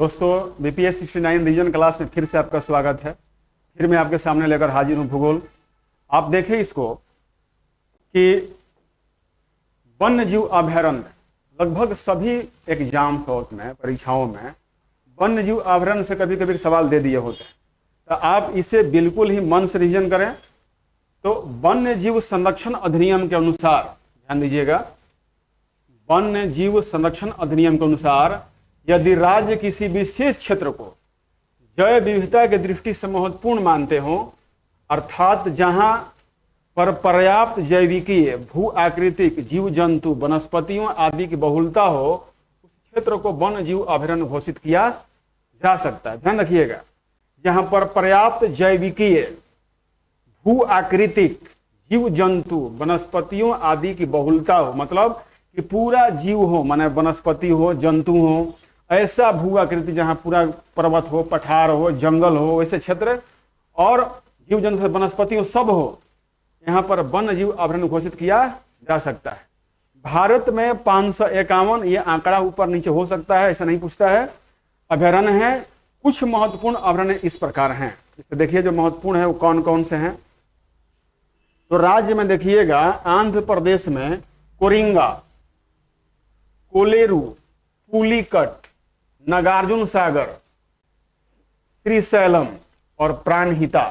दोस्तों, BPS 69 reason class में फिर से आपका स्वागत है। फिर मैं आपके सामने लेकर हाजिर हूँ भूगोल। आप देखें इसको कि वन्य जीव अभयारण्य, लगभग सभी एग्जाम्स में, परीक्षाओं में वन्य जीव अभयारण्य से कभी कभी सवाल दे दिए होते हैं, तो आप इसे बिल्कुल ही मन से रिवीजन करें। तो वन्य जीव संरक्षण अधिनियम के अनुसार, ध्यान दीजिएगा, वन्य जीव संरक्षण अधिनियम के अनुसार यदि राज्य किसी विशेष क्षेत्र को जैव विविधता की दृष्टि से महत्वपूर्ण मानते हो, अर्थात जहां पर पर्याप्त जैविकीय, भू आकृतिक, जीव जंतु, वनस्पतियों आदि की बहुलता हो, उस क्षेत्र को वन्य जीव अभयारण्य घोषित किया जा सकता है। ध्यान रखिएगा, जहां पर पर्याप्त जैविकीय, भू आकृतिक, जीव जंतु, वनस्पतियों आदि की बहुलता हो, मतलब कि पूरा जीव हो, माने वनस्पति हो, जंतु हो, ऐसा भू आकृति जहां पूरा पर्वत हो, पठार हो, जंगल हो, ऐसे क्षेत्र और जीव जंतु, वनस्पति हो, सब हो, यहाँ पर वन्य जीव अभयारण्य घोषित किया जा सकता है। भारत में 551, ये आंकड़ा ऊपर नीचे हो सकता है, ऐसा नहीं पूछता है, अभयारण्य है। कुछ महत्वपूर्ण अभयारण्य इस प्रकार हैं, इसे देखिए जो महत्वपूर्ण है वो कौन कौन से हैं। तो राज्य में देखिएगा, आंध्र प्रदेश में कोरिंगा, कोलेरू, पुलिकट, नागार्जुन सागर, श्रीशैलम और प्राणहिता।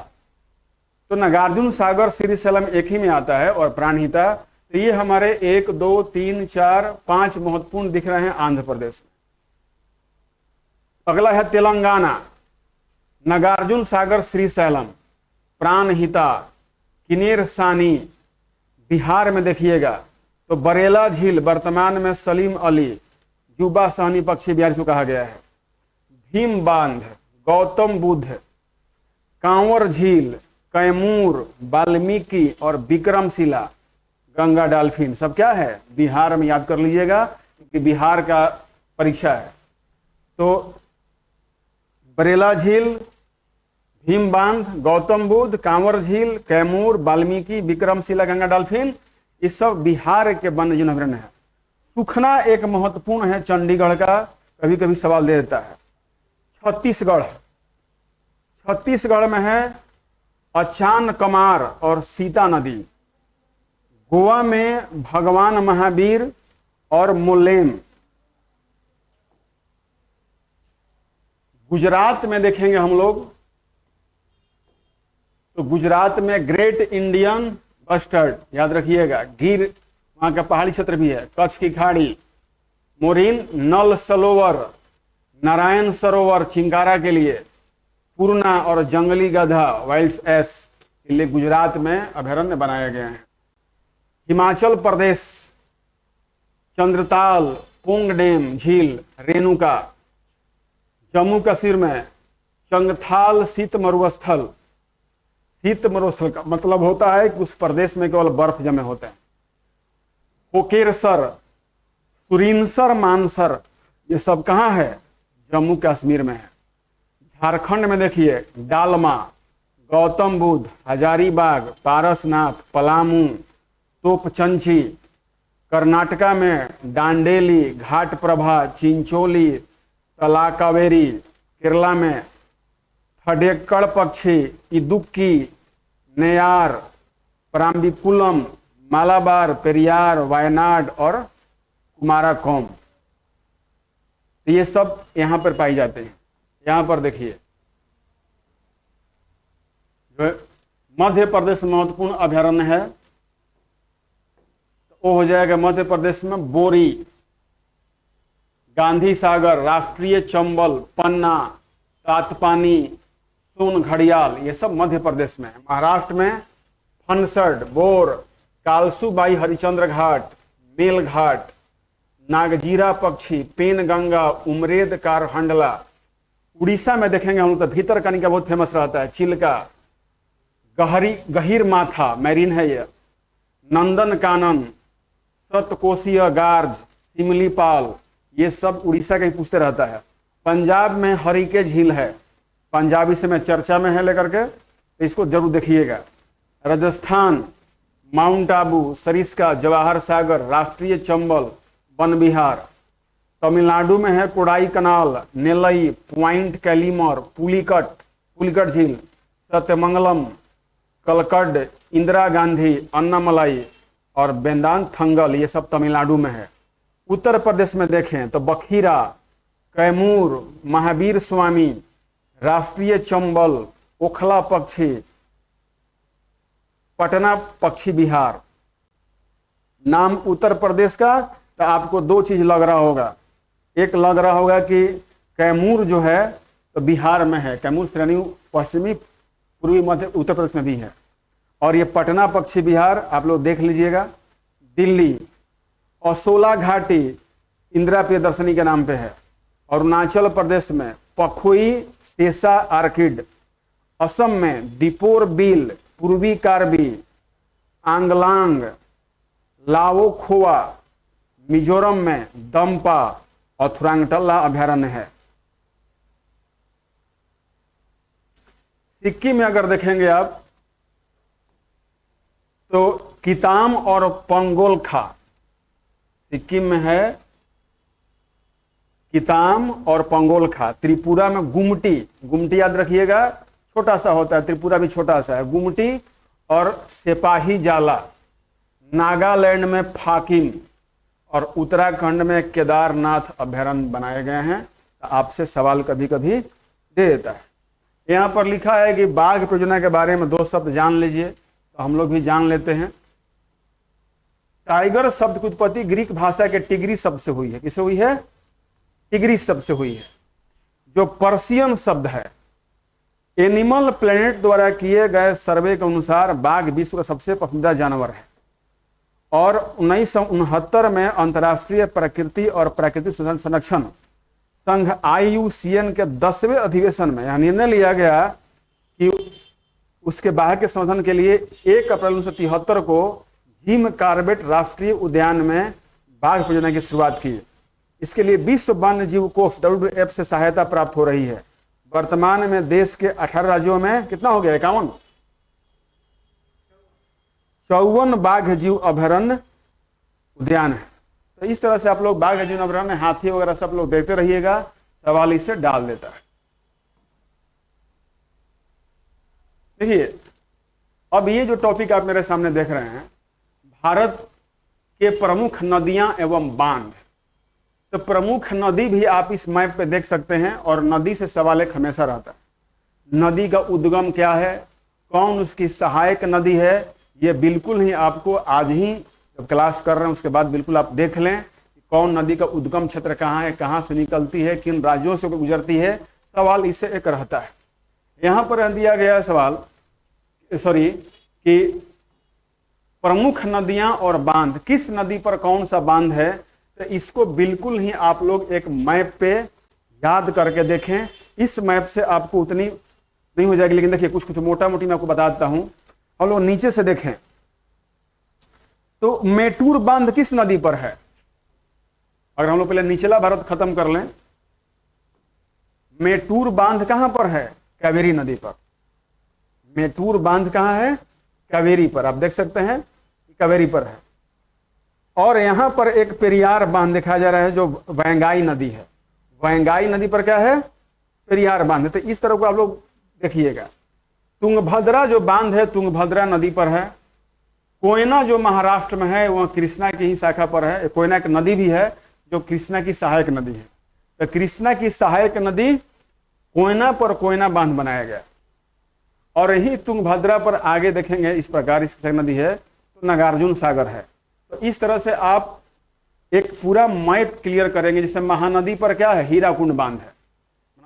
तो नागार्जुन सागर, श्रीशैलम एक ही में आता है और प्राणहिता, तो ये हमारे 1, 2, 3, 4, 5 महत्वपूर्ण दिख रहे हैं आंध्र प्रदेश में। अगला है तेलंगाना, नागार्जुन सागर, श्रीशैलम, प्राणहिता, किनेर सानी। बिहार में देखिएगा तो बरेला झील, वर्तमान में सलीम अली, जुबा सहनी पक्षी बिहार से कहा गया है, भीम बांध, गौतम बुद्ध, कांवर झील, कैमूर, वाल्मीकि और विक्रमशिला, गंगा डॉल्फिन, सब क्या है, बिहार में। याद कर लीजिएगा क्योंकि बिहार का परीक्षा है। तो बरेला झील, भीम बांध, गौतम बुद्ध, कांवर झील, कैमूर, वाल्मीकि, विक्रमशिला, गंगा डॉल्फिन, ये सब बिहार के वन्य जीव अभयारण्य है। सुखना एक महत्वपूर्ण है चंडीगढ़ का, कभी कभी सवाल दे देता है। छत्तीसगढ़, छत्तीसगढ़ में है अचान कमार और सीता नदी। गोवा में भगवान महावीर और मोलेम। गुजरात में देखेंगे हम लोग तो गुजरात में ग्रेट इंडियन बस्टर्ड, याद रखिएगा, गिर वहां का पहाड़ी क्षेत्र भी है, कच्छ की खाड़ी, मोरिन, नल सरोवर, नारायण सरोवर चिंकारा के लिए, पूर्णा और जंगली गधा, वाइल्ड एस के लिए गुजरात में अभयारण्य बनाए गए हैं। हिमाचल प्रदेश, चंद्रताल, पोंग डैम झील, रेणुका। जम्मू कश्मीर में चंगथाल शीत मरुस्थल। शीत मरुस्थल का मतलब होता है कि उस प्रदेश में केवल बर्फ जमे होते हैं। कोकेरसर, सुरिनसर, मानसर, ये सब कहाँ है, जम्मू कश्मीर में है। झारखंड में देखिए डालमा, गौतम बुद्ध, हजारीबाग, पारसनाथ, पलामू, तोपचंची। कर्नाटका में डांडेली, घाट प्रभा, चिंचोली, तलाकावेरी। केरला में थडेक्कड़ पक्षी, इदुक्की, नेयार, पराम्बिकुलम, मालाबार, पेरियार, वायनाड और कुमाराकोम, ये सब यहां पर पाई जाते हैं। यहां पर देखिए जो मध्य प्रदेश में महत्वपूर्ण अभयारण्य है, तो वो हो जाएगा मध्य प्रदेश में बोरी, गांधी सागर, राष्ट्रीय चंबल, पन्ना, तातपानी, सोन घड़ियाल, ये सब मध्य प्रदेश में है। महाराष्ट्र में फनसड, बोर, कालसूबाई हरिचंद्र घाट, मेल घाट, नागजीरा पक्षी, पेनगंगा, उमरेद कारहंडला। उड़ीसा में देखेंगे हम लोग तो भीतरकनिका बहुत फेमस रहता है, चिल्का, गहीर माथा, मैरीन है ये, नंदन कानन, सतकोशीय गार्ज, सिमलीपाल, ये सब उड़ीसा का ही पूछते रहता है। पंजाब में हरिके झील है, पंजाबी से मैं चर्चा में है लेकर के, तो इसको जरूर देखिएगा। राजस्थान माउंट आबू, सरिस्का, जवाहर सागर, राष्ट्रीय चंबल, वन विहार। तमिलनाडु में है कोडाई कनाल, नेलई, पॉइंट कैलीमर, पुलिकट झील, सत्यमंगलम, कलकड, इंदिरा गांधी, अन्नामलाई और वेदांथंगल, ये सब तमिलनाडु में है। उत्तर प्रदेश में देखें तो बखीरा, कैमूर, महावीर स्वामी, राष्ट्रीय चंबल, ओखला पक्षी, पटना पक्षी विहार। नाम उत्तर प्रदेश का तो आपको दो चीज लग रहा होगा, एक लग रहा होगा कि कैमूर जो है तो बिहार में है, कैमूर श्रेणी पश्चिमी पूर्वी मध्य उत्तर प्रदेश में भी है, और ये पटना पक्षी विहार आप लोग देख लीजिएगा दिल्ली। और सोला घाटी इंदिरा प्रियदर्शनी के नाम पे है। अरुणाचल प्रदेश में पखोई शेषा आर्किड, असम में दीपोर बिल, पूर्वी कार्बी, आंगलांग, लाओ खोआ, मिजोरम में दम्पा और थुरांगटल्ला अभयारण्य है। सिक्किम में अगर देखेंगे आप तो किताम और पंगोलखा, सिक्किम में है किताम और पंगोलखा। त्रिपुरा में गुमटी याद रखिएगा, छोटा सा होता है, त्रिपुरा भी छोटा सा है, गुमटी और सिपाही जाला। नागालैंड में फाकिम और उत्तराखंड में केदारनाथ अभयारण्य बनाए गए हैं। तो आपसे सवाल कभी कभी दे देता है। यहाँ पर लिखा है कि बाघ परियोजना के बारे में दो शब्द जान लीजिए, तो हम लोग भी जान लेते हैं। टाइगर शब्द की उत्पत्ति ग्रीक भाषा के टिग्री शब्द से हुई है। किससे हुई है? टिग्री शब्द से हुई है, जो पर्शियन शब्द है। एनिमल प्लेनेट द्वारा किए गए सर्वे के अनुसार बाघ विश्व का सबसे पसंदीदा जानवर है और 1969 में अंतर्राष्ट्रीय प्रकृति और प्राकृतिक संरक्षण संघ IUCN के 10वें अधिवेशन में यह निर्णय लिया गया कि उसके बाघ के संवर्धन के लिए 1 अप्रैल 1973 को जिम कार्बेट राष्ट्रीय उद्यान में बाघ परियोजना की शुरुआत की। इसके लिए विश्व वन्य जीव कोष WWF से सहायता प्राप्त हो रही है। वर्तमान में देश के 18 राज्यों में कितना हो गया? 54 बाघ जीव अभयारण्य उद्यान है। तो इस तरह से आप लोग बाघ जीव अभयारण्य, हाथी वगैरह सब लोग देखते रहिएगा, सवाल इसे डाल देता है। देखिए, अब ये जो टॉपिक आप मेरे सामने देख रहे हैं, भारत के प्रमुख नदियां एवं बांध। तो प्रमुख नदी भी आप इस मैप पे देख सकते हैं और नदी से सवाल एक हमेशा रहता है। नदी का उद्गम क्या है, कौन उसकी सहायक नदी है, ये बिल्कुल ही आपको आज ही जब क्लास कर रहे हैं उसके बाद बिल्कुल आप देख लें कि कौन नदी का उद्गम क्षेत्र कहाँ है, कहाँ से निकलती है, किन राज्यों से गुजरती है। सवाल इससे एक रहता है। यहाँ पर दिया गया है सवाल कि प्रमुख नदियां और बांध, किस नदी पर कौन सा बांध है। तो इसको बिल्कुल ही आप लोग एक मैप पे याद करके देखें। इस मैप से आपको उतनी नहीं हो जाएगी, लेकिन देखिए कुछ मोटा मोटी मैं आपको बता देता हूं। और लोग नीचे से देखें तो मेटूर बांध किस नदी पर है? अगर हम लोग पहले निचला भारत खत्म कर लें, मेटूर बांध कहां पर है? कावेरी नदी पर। मेटूर बांध कहां है? कावेरी पर। आप देख सकते हैं कावेरी पर है। और यहां पर एक पेरियार बांध दिखाया जा रहा है जो वैंगाई नदी है। वैंगाई नदी पर क्या है? पेरियार बांध। तो इस तरह को आप लोग देखिएगा। तुंगभद्रा जो बांध है तुंगभद्रा नदी पर है। कोयना जो महाराष्ट्र में है वह कृष्णा की ही शाखा पर है। कोयना एक नदी भी है जो कृष्णा की सहायक नदी है। तो कृष्णा की सहायक नदी कोयना पर कोयना बांध बनाया गया। और यही तुंगभद्रा पर आगे देखेंगे इस प्रकार इसकी नदी है तो नागार्जुन सागर है। तो इस तरह से आप एक पूरा मैप क्लियर करेंगे। जैसे महानदी पर क्या है? हीराकुंड बांध है।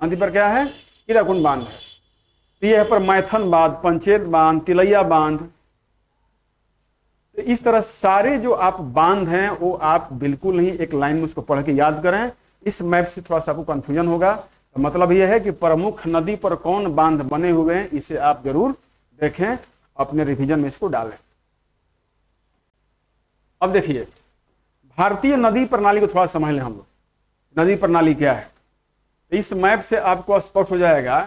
नदी पर क्या है? हीराकुंड बांध है। तो यह पर मैथन बांध, पंचेत बांध, तिलैया बांध। तो इस तरह सारे जो आप बांध हैं वो आप बिल्कुल ही एक लाइन में उसको पढ़ के याद करें। इस मैप से थोड़ा सा आपको कंफ्यूजन होगा। तो मतलब यह है कि प्रमुख नदी पर कौन बांध बने हुए हैं, इसे आप जरूर देखें, अपने रिवीजन में इसको डालें। अब देखिए, भारतीय नदी प्रणाली को थोड़ा समझ लें हम लोग। नदी प्रणाली क्या है? इस मैप से आपको स्पष्ट हो जाएगा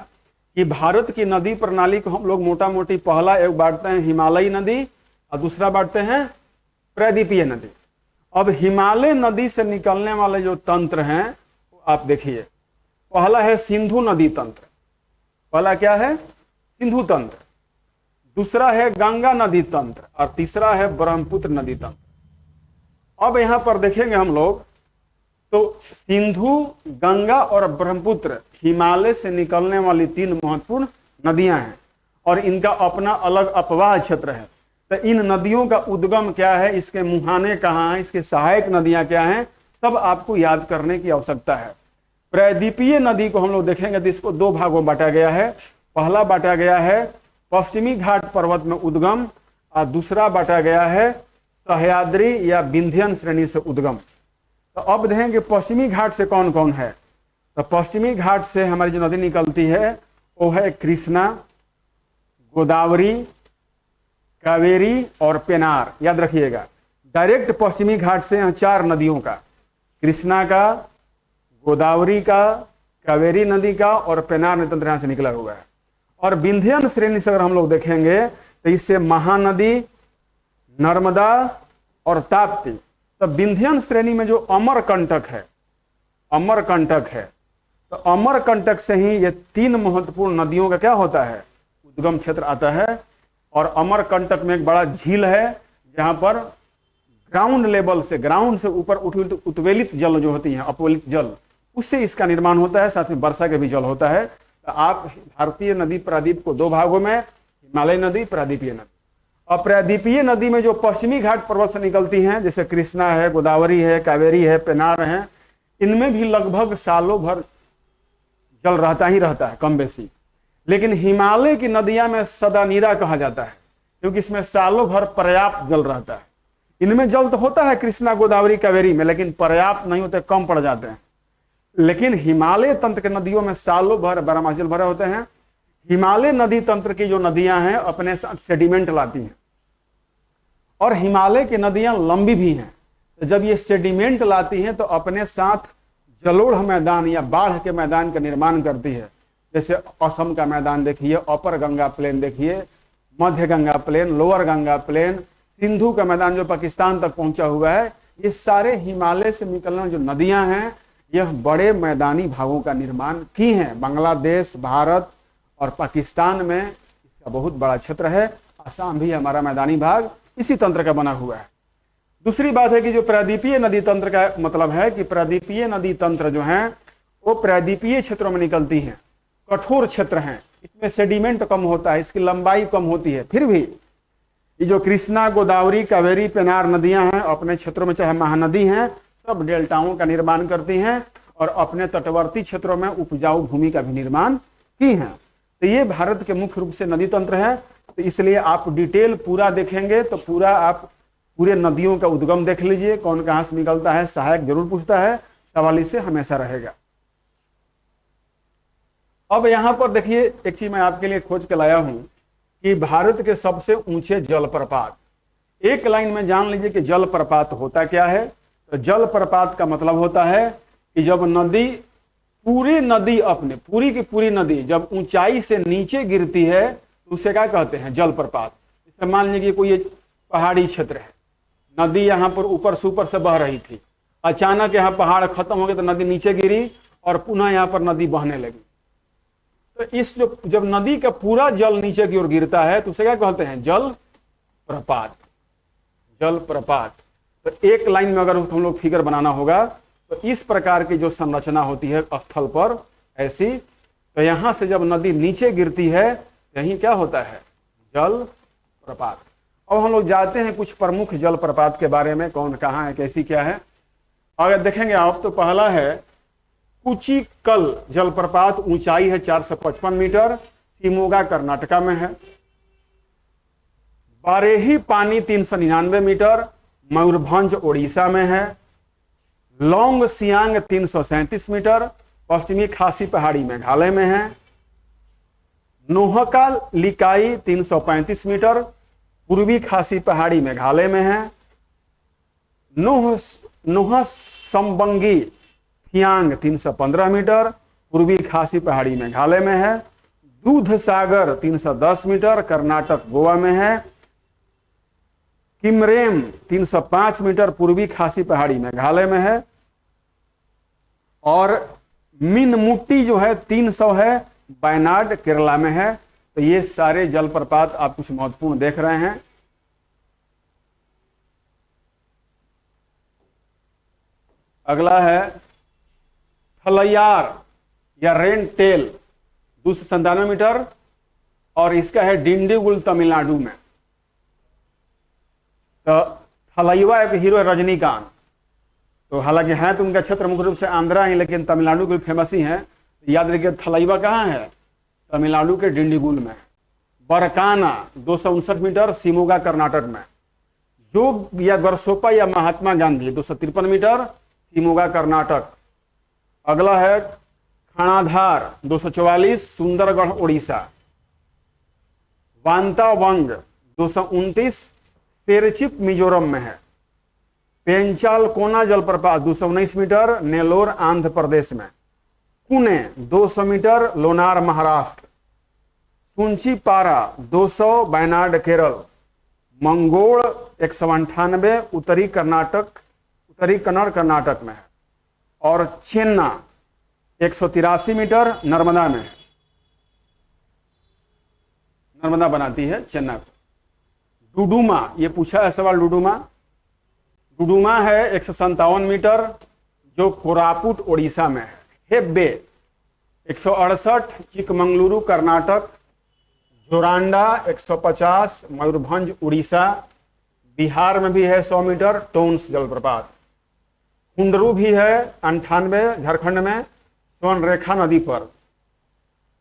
कि भारत की नदी प्रणाली को हम लोग मोटा मोटी पहला एक बांटते हैं हिमालयी नदी और दूसरा बांटते हैं प्रायद्वीपीय नदी। अब हिमालय नदी से निकलने वाले जो तंत्र हैं आप देखिए, पहला है सिंधु नदी तंत्र। पहला क्या है? सिंधु तंत्र। दूसरा है गंगा नदी तंत्र और तीसरा है ब्रह्मपुत्र नदी तंत्र। अब यहां पर देखेंगे हम लोग तो सिंधु, गंगा और ब्रह्मपुत्र हिमालय से निकलने वाली तीन महत्वपूर्ण नदियां हैं और इनका अपना अलग अपवाह क्षेत्र है। तो इन नदियों का उद्गम क्या है, इसके मुहाने कहाँ हैं, इसके सहायक नदियां क्या हैं, सब आपको याद करने की आवश्यकता है। प्रायद्वीपीय नदी को हम लोग देखेंगे तो इसको दो भागों में बांटा गया है। पहला बांटा गया है पश्चिमी घाट पर्वत में उद्गम और दूसरा बांटा गया है सह्याद्री या विंध्यन श्रेणी से उद्गम। तो अब देखेंगे पश्चिमी घाट से कौन कौन है। तो पश्चिमी घाट से हमारी जो नदी निकलती है वो है कृष्णा, गोदावरी, कावेरी और पेनार। याद रखिएगा, डायरेक्ट पश्चिमी घाट से यहाँ चार नदियों का, कृष्णा का, गोदावरी का, कावेरी नदी का और पेनार नदी तंत्र यहाँ से निकला हुआ है। और विंध्यन श्रेणी से अगर हम लोग देखेंगे तो इससे महानदी, नर्मदा और ताप्ती। तो विंध्यन श्रेणी में जो अमरकंटक है, अमरकंटक है, तो अमरकंटक से ही ये तीन महत्वपूर्ण नदियों का क्या होता है, उद्गम क्षेत्र आता है। और अमरकंटक में एक बड़ा झील है जहां पर ग्राउंड लेवल से, ग्राउंड से ऊपर उत्वेलित जल जो होती है, अपवेलित जल, उससे इसका निर्माण होता है। साथ में वर्षा के भी जल होता है। तो आप भारतीय नदी प्रायद्वीप को दो भागों में, हिमालय नदी, प्रायद्वीपीय नदी। और प्रायद्वीपीय नदी में जो पश्चिमी घाट पर्वत से निकलती हैं, जैसे कृष्णा है, गोदावरी है, कावेरी है, पेनार है, इनमें भी लगभग सालों भर जल रहता ही रहता है, कम बेसी। लेकिन हिमालय की नदियां में सदा नीरा कहा जाता है क्योंकि इसमें सालों भर पर्याप्त जल रहता है। इनमें जल तो होता है कृष्णा, गोदावरी, कावेरी में, लेकिन पर्याप्त नहीं होते, कम पड़ जाते हैं। लेकिन हिमालय तंत्र के नदियों में सालों भर बारहमासी जल भरे होते हैं। हिमालय नदी तंत्र की जो नदियां हैं अपने साथ सेडिमेंट लाती हैं और हिमालय की नदियां लंबी भी हैं। तो जब ये सेडिमेंट लाती हैं तो अपने साथ जलोढ़ मैदान या बाढ़ के मैदान का निर्माण करती है। जैसे असम का मैदान देखिए, अपर गंगा प्लेन देखिए, मध्य Ganga plain, lower Ganga plain, Sindhu का मैदान जो पाकिस्तान तक पहुंचा हुआ है, ये सारे हिमालय से निकलने जो नदियां हैं यह बड़े मैदानी भागों का निर्माण की हैं। बांग्लादेश, भारत और पाकिस्तान में इसका बहुत बड़ा क्षेत्र है। असम भी हमारा मैदानी भाग इसी तंत्र का बना हुआ है। दूसरी बात है कि जो प्रायद्वीपीय नदी तंत्र का मतलब है कि प्रायद्वीपीय नदी तंत्र जो है वो प्रायद्वीपीय क्षेत्रों में निकलती हैं, कठोर क्षेत्र हैं, इसमें सेडिमेंट कम होता है, इसकी लंबाई कम होती है। फिर भी ये जो कृष्णा, गोदावरी, कावेरी, पेनार नदियां हैं अपने क्षेत्रों में, चाहे महानदी हैं, सब डेल्टाओं का निर्माण करती हैं और अपने तटवर्ती क्षेत्रों में उपजाऊ भूमि का भी निर्माण की हैं। तो ये भारत के मुख्य रूप से नदी तंत्र है। तो इसलिए आप डिटेल पूरा देखेंगे तो पूरा आप पूरे नदियों का उद्गम देख लीजिए, कौन कहां से निकलता है। सहायक जरूर पूछता है, सवाल इससे हमेशा रहेगा। अब यहां पर देखिए एक चीज मैं आपके लिए खोज के लाया हूं कि भारत के सबसे ऊंचे जलप्रपात, एक लाइन में जान लीजिए कि जलप्रपात होता क्या है। तो जलप्रपात का मतलब होता है कि जब नदी, पूरी नदी, अपने पूरी की पूरी नदी जब ऊंचाई से नीचे गिरती है तो उसे क्या कहते हैं, जलप्रपात। जैसे मान लीजिए कोई ये पहाड़ी क्षेत्र है, नदी यहाँ पर ऊपर से ऊपर से बह रही थी, अचानक यहाँ पहाड़ खत्म हो गए तो नदी नीचे गिरी और पुनः यहाँ पर नदी बहने लगी। तो इस जो जब नदी का पूरा जल नीचे की ओर गिरता है तो उसे क्या कहते हैं, जल प्रपात। जल प्रपात। तो एक लाइन में अगर हम लोग फिगर बनाना होगा तो इस प्रकार की जो संरचना होती है स्थल पर ऐसी, तो यहां से जब नदी नीचे गिरती है यही क्या होता है, जल प्रपात। अब हम लोग जाते हैं कुछ प्रमुख जल प्रपात के बारे में, कौन कहाँ है, कैसी क्या है। अगर देखेंगे आप तो पहला है कुचिकल जलप्रपात, ऊंचाई है 455 मीटर, शिमोगा कर्नाटका में है। बारेही पानी 399 मीटर, मयूरभंज ओडिशा में है। लौंग सियांग 337 मीटर, पश्चिमी खासी पहाड़ी मेघालय में है। नोहका लिकाई 335 मीटर, पूर्वी खासी पहाड़ी मेघालय में है। नोह संबंगी थियांग 315 मीटर, पूर्वी खासी पहाड़ी मेघालय में है। दूध सागर 310 मीटर, कर्नाटक गोवा में है। किमरेम 305 मीटर पूर्वी खासी पहाड़ी मेघालय में है। और मिनमुट्टी जो है 300 है, वायनाड केरला में है। तो ये सारे जलप्रपात आप कुछ महत्वपूर्ण देख रहे हैं। अगला है थलैयार या रेन टेल 297 मीटर, और इसका है डिंडीगुल तमिलनाडु में। तो थलैया एक हीरो है रजनीकांत, तो हालांकि है तो उनका क्षेत्र मुख्य रूप से आंध्रा है, लेकिन तमिलनाडु के फेमस ही है। तो याद रखिए थलैया कहाँ है, तमिलनाडु के डिंडीगुल में। बरकाना 259 मीटर, शिमोगा कर्नाटक में। जोग या गरसोपा या महात्मा गांधी 253 मीटर, शिमोगा कर्नाटक। अगला है खानाधार 244, सुंदरगढ़ उड़ीसा। वांतावंग 229, सेरचिप मिजोरम में है। पेंचाल कोना जलप्रपात 219 मीटर, नेलोर आंध्र प्रदेश में। पुणे 200 मीटर, लोनार महाराष्ट्र। सुंची पारा 200, वायनाड केरल। मंगोड़ 198, उत्तरी कन्नड़ कर्नाटक में है। और चेन्ना 183 मीटर, नर्मदा में है। नर्मदा बनाती है चेन्ना को। डुडुमा, ये पूछा है सवाल, डुडुमा है 157 मीटर, जो कोरापुट ओडिशा में है। हेब्बे 168, चिकमंगलुरु कर्नाटक। जोरांडा 150, मयूरभंज उड़ीसा। बिहार में भी है 100 मीटर, टोन्स जलप्रपात। कुंडरू भी है 98, झारखंड में, स्वर्णरेखा नदी पर।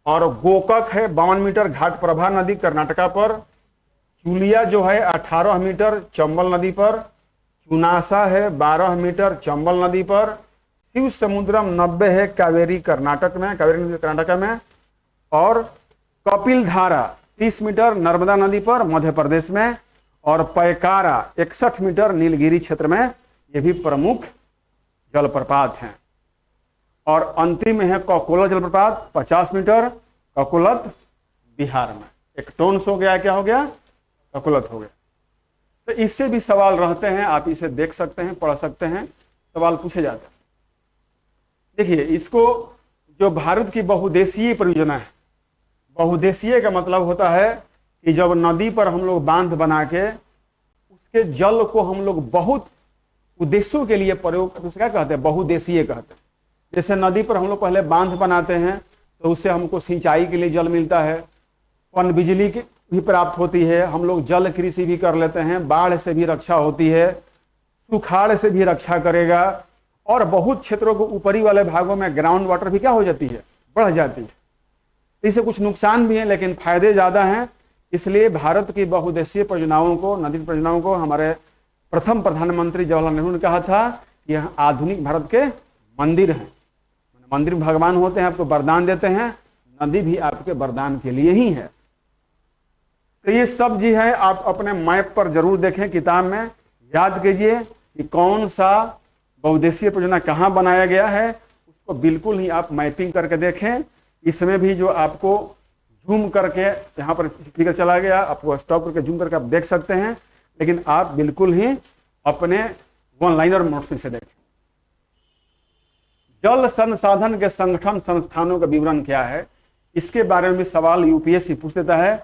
और गोकक है 52 मीटर, घाटप्रभा नदी कर्नाटका पर। चुलिया जो है 18 मीटर, चंबल नदी पर। चुनासा है 12 मीटर, चंबल नदी पर। शिव समुद्रम 90 है, कावेरी कर्नाटक में, कावेरी नदी कर्नाटक में। और कपिल धारा 30 मीटर, नर्मदा नदी पर, मध्य प्रदेश में। और पैकारा 61 मीटर, नीलगिरी क्षेत्र में। ये भी प्रमुख जलप्रपात हैं। और अंतिम में है ककोलत जलप्रपात 50 मीटर, ककोलत बिहार में। एक टोन्स हो गया, क्या हो गया, ककोलत हो गया। तो इससे भी सवाल रहते हैं, आप इसे देख सकते हैं, पढ़ सकते हैं, सवाल पूछे जाते हैं। देखिए, इसको जो भारत की बहुउद्देशीय परियोजना है, बहुउद्देशीय का मतलब होता है कि जब नदी पर हम लोग बांध बना के उसके जल को हम लोग बहुत उद्देश्यों के लिए प्रयोग करते, उसे क्या कहते हैं, बहुउद्देशीय कहते हैं। जैसे नदी पर हम लोग पहले बांध बनाते हैं तो उससे हमको सिंचाई के लिए जल मिलता है, पन बिजली की भी प्राप्त होती है, हम लोग जल कृषि भी कर लेते हैं, बाढ़ से भी रक्षा होती है, सुखाड़ से भी रक्षा करेगा। और बहुत क्षेत्रों को ऊपरी वाले भागों में ग्राउंड वाटर भी क्या हो जाती है, बढ़ जाती है। इससे कुछ नुकसान भी है, लेकिन फायदे ज्यादा हैं। इसलिए भारत की बहुउद्देशीय परियोजनाओं को, नदी परियोजनाओं को हमारे प्रथम प्रधानमंत्री जवाहरलाल नेहरू ने कहा था कि यह आधुनिक भारत के मंदिर हैं। मंदिर भगवान होते हैं, आपको वरदान देते हैं, नदी भी आपके वरदान के लिए ही है। तो ये सब जी है, आप अपने मैप पर जरूर देखें, किताब में याद कीजिए कि कौन सा बहुउद्देशीय परियोजना कहाँ बनाया गया है, उसको बिल्कुल ही आप मैपिंग करके देखें। इसमें भी जो आपको जूम करके, यहाँ पर फिगर चला गया, आपको स्टॉप करके जूम करके आप देख सकते हैं, लेकिन आप बिल्कुल ही अपने वन लाइनर नोट्स में से देखें। जल संसाधन के संगठन संस्थानों का विवरण क्या है, इसके बारे में भी सवाल यूपीएससी पूछ देता है।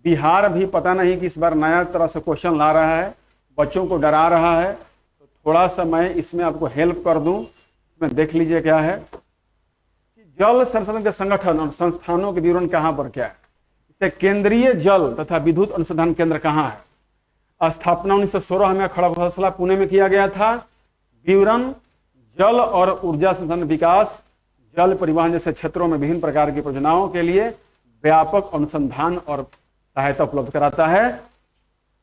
बिहार भी पता नहीं कि इस बार नया तरह से क्वेश्चन ला रहा है, बच्चों को डरा रहा है, तो थोड़ा सा मैं इसमें आपको हेल्प कर दूं। इसमें देख लीजिए क्या है कि जल संसाधन के संगठन और संस्थानों के विवरण कहाँ पर क्या है। इसे केंद्रीय जल तथा विद्युत अनुसंधान केंद्र कहाँ है। स्थापना 1916 में खड़गवासला पुणे में किया गया था। विवरण जल और ऊर्जा संसाधन विकास, जल परिवहन जैसे क्षेत्रों में विभिन्न प्रकार की परियोजनाओं के लिए व्यापक अनुसंधान और सहायता उपलब्ध कराता है।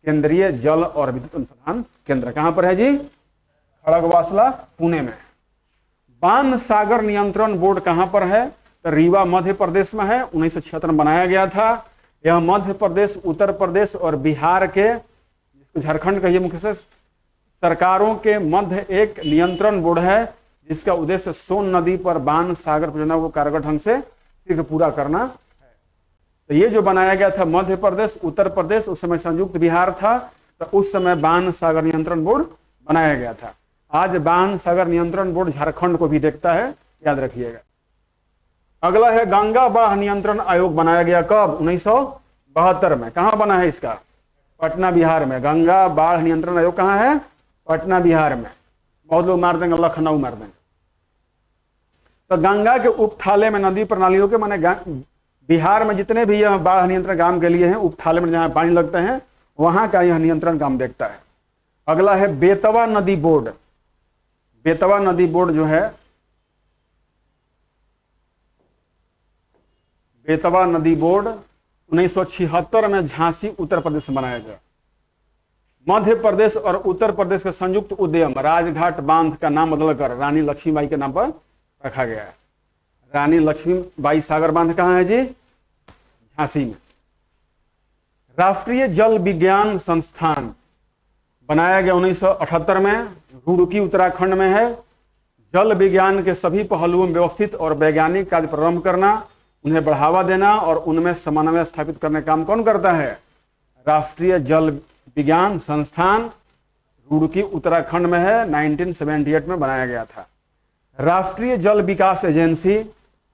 केंद्रीय जल और विद्युत अनुसंधान केंद्र कहां पर है जी, खड़गवासला पुणे में। बांध सागर नियंत्रण बोर्ड कहां पर है, तो रीवा मध्य प्रदेश में है। 1976 में बनाया गया था। यह मध्य प्रदेश, उत्तर प्रदेश और बिहार के, जिसको झारखंड कहिए, मुख्य से सरकारों के मध्य एक नियंत्रण बोर्ड है, जिसका उद्देश्य सोन नदी पर बांध सागर परियोजना को कारगर ढंग से शीघ्र पूरा करना है। तो ये जो बनाया गया था मध्य प्रदेश, उत्तर प्रदेश, उस समय संयुक्त बिहार था, तो उस समय बाण सागर नियंत्रण बोर्ड बनाया गया था। आज बाण सागर नियंत्रण बोर्ड झारखंड को भी देखता है, याद रखिएगा। अगला है गंगा बाढ़ नियंत्रण आयोग बनाया गया कब? 1972 में। कहां बना है इसका? पटना बिहार में। गंगा बाढ़ नियंत्रण आयोग कहां है? पटना बिहार में। बहुत लोग मार देंगे लखनऊ मार देंगे। तो गंगा के उपथाले में नदी प्रणालियों के माने बिहार में जितने भी यह बाढ़ नियंत्रण काम के लिए हैं, उपथाले में जहां पानी लगते हैं वहां का यह नियंत्रण काम देखता है। अगला है बेतवा नदी बोर्ड। बेतवा नदी बोर्ड जो है, बेतवा नदी बोर्ड 1976 में झांसी उत्तर प्रदेश में बनाया गया। मध्य प्रदेश और उत्तर प्रदेश के संयुक्त उद्यम राजघाट बांध का नाम बदलकर रानी लक्ष्मीबाई के नाम पर रखा गया है। रानी लक्ष्मीबाई सागर बांध कहां है जी? झांसी में। राष्ट्रीय जल विज्ञान संस्थान बनाया गया 1978 में, रुड़की उत्तराखंड में है। जल विज्ञान के सभी पहलुओं में व्यवस्थित और वैज्ञानिक कार्य प्रारंभ करना, उन्हें बढ़ावा देना और उनमें समन्वय स्थापित करने का काम कौन करता है? राष्ट्रीय जल विज्ञान संस्थान रुड़की उत्तराखंड में है, 1978 में बनाया गया था। राष्ट्रीय जल विकास एजेंसी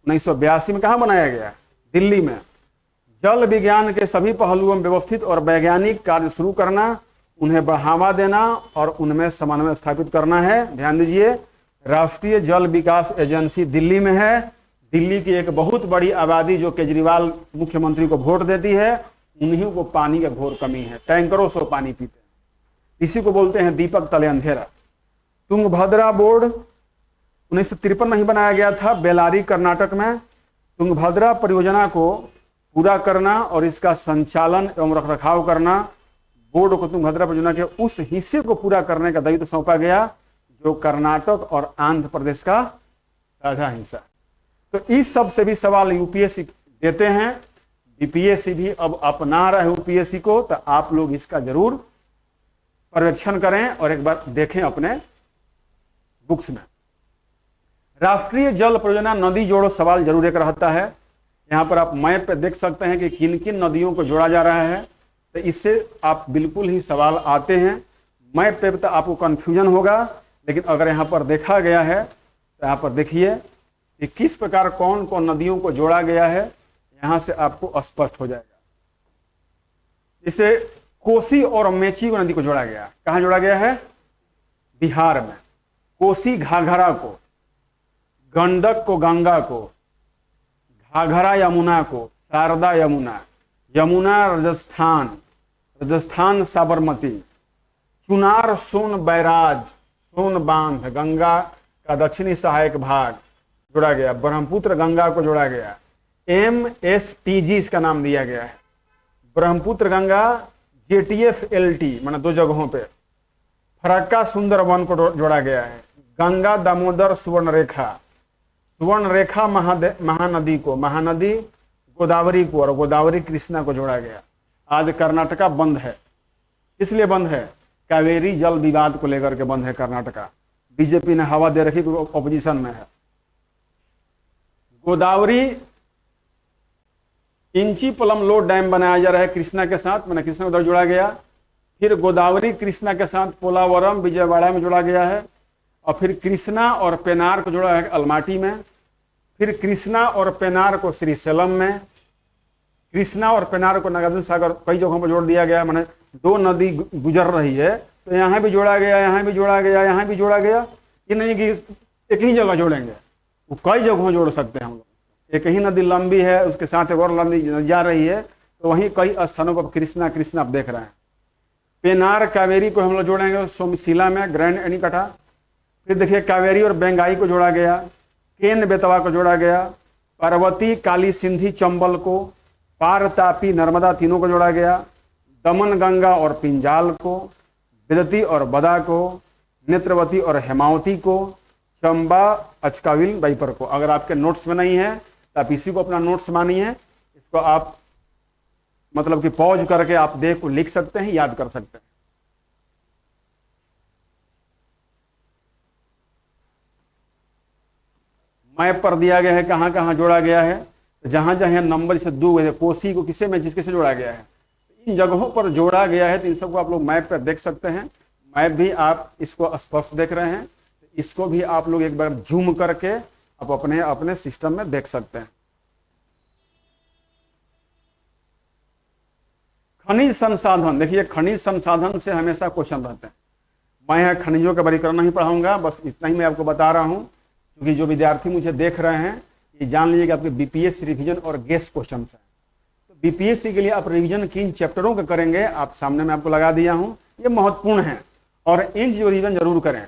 1982 में कहां बनाया गया? दिल्ली में। जल विज्ञान के सभी पहलुओं में व्यवस्थित और वैज्ञानिक कार्य शुरू करना, उन्हें बढ़ावा देना और उनमें समन्वय स्थापित करना है। ध्यान दीजिए, राष्ट्रीय जल विकास एजेंसी दिल्ली में है। दिल्ली की एक बहुत बड़ी आबादी जो केजरीवाल मुख्यमंत्री को वोट देती है, उन्हीं को पानी का घोर कमी है, टैंकरों से पानी पीते हैं। इसी को बोलते हैं दीपक तले अंधेरा। तुंगभद्रा बोर्ड 1953 में ही बनाया गया था, बेलारी कर्नाटक में। तुंगभद्रा परियोजना को पूरा करना और इसका संचालन एवं रखरखाव करना, बोर्ड को तुंगभद्रा परियोजना के उस हिस्से को पूरा करने का दायित्व सौंपा गया जो कर्नाटक और आंध्र प्रदेश का साझा हिस्सा। तो इस सब से भी सवाल यूपीएससी देते हैं। बीपीएससी भी अब अपना रहा है यूपीएससी को, तो आप लोग इसका जरूर पर्यवेक्षण करें और एक बार देखें अपने बुक्स में। राष्ट्रीय जल परियोजना नदी जोड़ो सवाल जरूर एक रहता है। यहां पर आप मैप पे देख सकते हैं कि किन किन नदियों को जोड़ा जा रहा है, तो इससे आप बिल्कुल ही सवाल आते हैं। मैप पे तो आपको कंफ्यूजन होगा, लेकिन अगर यहां पर देखा गया है तो यहां पर देखिए कि किस प्रकार कौन कौन नदियों को जोड़ा गया है, यहां से आपको स्पष्ट हो जाएगा। इसे कोसी और मेची नदी को जोड़ा गया। कहां जोड़ा गया है? बिहार में। कोसी घाघरा को, गंडक को गंगा को, घाघरा यमुना को, शारदा यमुना, यमुना राजस्थान, राजस्थान साबरमती, चुनार सोन बैराज, सोन बांध, गंगा का दक्षिणी सहायक भाग जोड़ा गया। ब्रह्मपुत्र गंगा को जोड़ा गया। MSTG इसका नाम दिया गया है। ब्रह्मपुत्र गंगा JTF-LT माने 2 जगहों पे। फरक्का सुंदरवन को जोड़ा गया है। गंगा दामोदर सुवर्ण रेखा, सुवर्ण रेखा महानदी को, महानदी गोदावरी को और गोदावरी कृष्णा को जोड़ा गया। आज कर्नाटका बंद है। इसलिए बंद है, कावेरी जल विवाद को लेकर के बंद है कर्नाटका। बीजेपी ने हवा दे रखी, ऑपोजिशन में है। गोदावरी इंचीपलम लो डैम बनाया जा रहा है कृष्णा के साथ, मैंने कृष्णा उधर जोड़ा गया। फिर गोदावरी कृष्णा के साथ पोलावरम विजयवाड़ा में जोड़ा गया है। और फिर कृष्णा और पेनार को जोड़ा है अलमाटी में। फिर कृष्णा और पेनार को श्रीशैलम में। कृष्णा और पेनार को नागार्जुन सागर कई जगहों पर जोड़ दिया गया। मैंने 2 नदी गुजर रही है तो यहाँ भी जोड़ा गया, यहाँ भी जोड़ा गया, यहाँ भी जोड़ा गया। ये नहीं कि एक ही जगह जोड़ेंगे, वो कई जगहों जोड़ सकते हैं हम लोग। एक ही नदी लंबी है, उसके साथ एक और नदी जा रही है, तो वहीं कई स्थानों पर कृष्णा कृष्णा आप देख रहे हैं। पेनार कावेरी को हम लोग जोड़ेंगे सोमशिला में, ग्रैंड एनीकटा। फिर देखिए कावेरी और बेंगाई को जोड़ा गया। केन बेतवा को जोड़ा गया। पार्वती काली सिंधी चंबल को, पार तापी नर्मदा तीनों को जोड़ा गया। दमन गंगा और पिंजाल को, विदती और बदा को, नेत्रवती और हेमावती को, चंबा अचकाविल बाइपर को। अगर आपके नोट्स में नहीं है तो आप इसी को अपना नोट्स मानिए। इसको आप मतलब कि पॉज करके आप देख को लिख सकते हैं, याद कर सकते हैं। मैप पर दिया गया है कहां कहां जोड़ा गया है। जहां जहां नंबर से 2 कोसी को किसे में जिसके से जोड़ा गया है, किन जगहों पर जोड़ा गया है, तो इन सबको आप लोग मैप पर देख सकते हैं। मैप भी आप इसको स्पष्ट देख रहे हैं, इसको भी आप लोग एक बार जूम करके आप अपने अपने सिस्टम में देख सकते हैं। खनिज संसाधन, देखिए खनिज संसाधन से हमेशा क्वेश्चन रहते हैं। मैं यहाँ खनिजों का वर्गीकरण नहीं पढ़ाऊंगा, बस इतना ही मैं आपको बता रहा हूँ, क्योंकि जो विद्यार्थी मुझे देख रहे हैं ये जान लीजिए कि आपके बीपीएससी रिवीजन और गेस्ट क्वेश्चन है। तो बीपीएससी के लिए आप रिवीजन किन चैप्टरों का करेंगे, आप सामने में आपको लगा दिया हूँ, ये महत्वपूर्ण है और इन चीजों रिवीजन जरूर करें।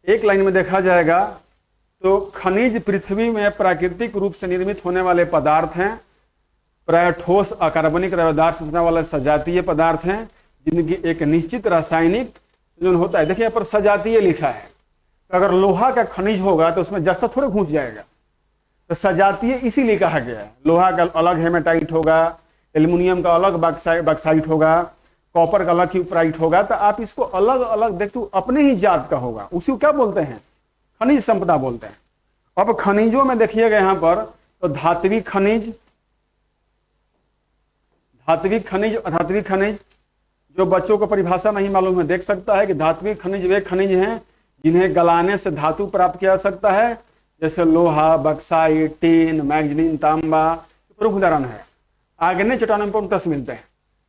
एक लाइन में देखा जाएगा तो खनिज पृथ्वी में प्राकृतिक रूप से निर्मित होने वाले पदार्थ हैं, प्राय ठोस अकार्बनिक रवेदार संरचना वाले सजातीय पदार्थ हैं जिनकी एक निश्चित रासायनिक जो होता है। देखिए यहाँ पर सजातीय लिखा है, तो अगर लोहा का खनिज होगा तो उसमें जस्ता थोड़े घुस जाएगा, तो सजातीय इसीलिए कहा गया है। लोहा का अलग हेमेटाइट होगा, एल्युमिनियम का अलग बक्साइट होगा, कॉपर का अलग क्यूपराइट होगा, तो आप इसको अलग अलग देखते अपने ही जात का होगा, उसी को क्या बोलते हैं, खनिज संपदा बोलते हैं। अब खनिजों में देखिएगा यहाँ पर तो धात्विक खनिज, अधात्विक खनिज, जो बच्चों को परिभाषा नहीं मालूम है देख सकता है कि धात्विक खनिज वे खनिज हैं जिन्हें गलाने से धातु प्राप्त किया जा सकता है, जैसे लोहा, बक्साइट, टीन, मैग्नीज, तांबा प्रमुख उदाहरण है। आग्नेय चट्टानों में तस मिलते हैं।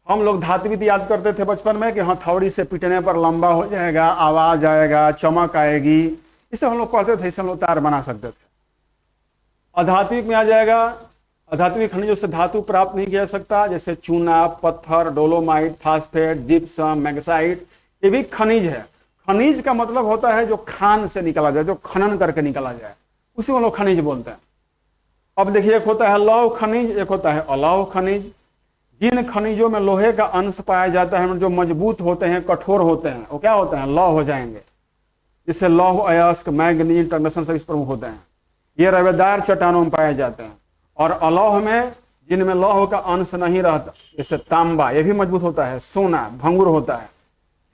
हम लोग धात्विक याद करते थे बचपन में कि हथौड़ी से पीटने पर लंबा हो जाएगा, आवाज आएगा, चमक आएगी, इसे हम लोग पढ़ते थे, इसे हम लोग तार बना सकते थे। अधात्विक में आ जाएगा, अधात्विक खनिजों से धातु प्राप्त नहीं किया जा सकता, जैसे चूना, पत्थर, डोलोमाइट, फास्फेट, जिप्सम, मैग्नेसाइट, ये भी खनिज है। खनिज का मतलब होता है जो खान से निकाला जाए, जो खनन करके निकाला जाए, उसी को लोग खनिज बोलते हैं। अब देखिए एक होता है लौह खनिज, एक होता है अलौह खनिज। जिन खनिजों में लोहे का अंश पाया जाता है, जो मजबूत होते हैं, कठोर होते हैं, वो क्या होते हैं, लौह हो जाएंगे, जिससे लौह अयस्क, मैग्नीज, टंगस्टन सभी प्रमुख होते हैं। ये रवेदार चट्टानों में पाए जाते हैं। और अलौह में जिनमें लौह का अंश नहीं रहता, जैसे तांबा, ये भी मजबूत होता है, सोना भंगुर होता है,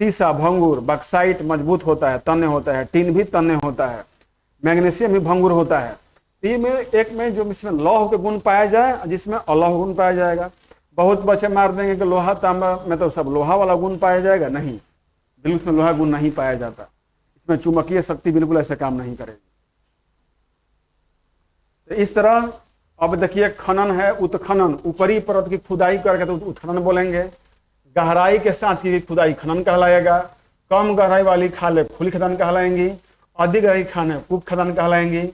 सीसा भंगुर, बक्साइट मजबूत होता है, तन्य होता है, टीन भी तन्य होता है, मैग्नीशियम भी भंगुर होता है। एक में जो इसमें लौह के गुण पाया जाए, जिसमें अलौह गुण पाया जाएगा। बहुत बच्चे मार देंगे कि लोहा तांबा में तो सब लोहा वाला गुण पाया जाएगा, नहीं, बिल्कुल इसमें लोहा गुण नहीं पाया जाता। इसमें चुंबकीय शक्ति बिल्कुल ऐसे काम नहीं करेगी। तो इस तरह अब देखिए खनन है, उत्खनन, ऊपरी परत की खुदाई करके तो उत्खनन बोलेंगे। गहराई के साथ की खुदाई खनन कहलाएगा। कम गहराई वाली खाले खुली खदान कहलाएंगी, अधिक गहराई खाने कूप खदान कहलाएंगी।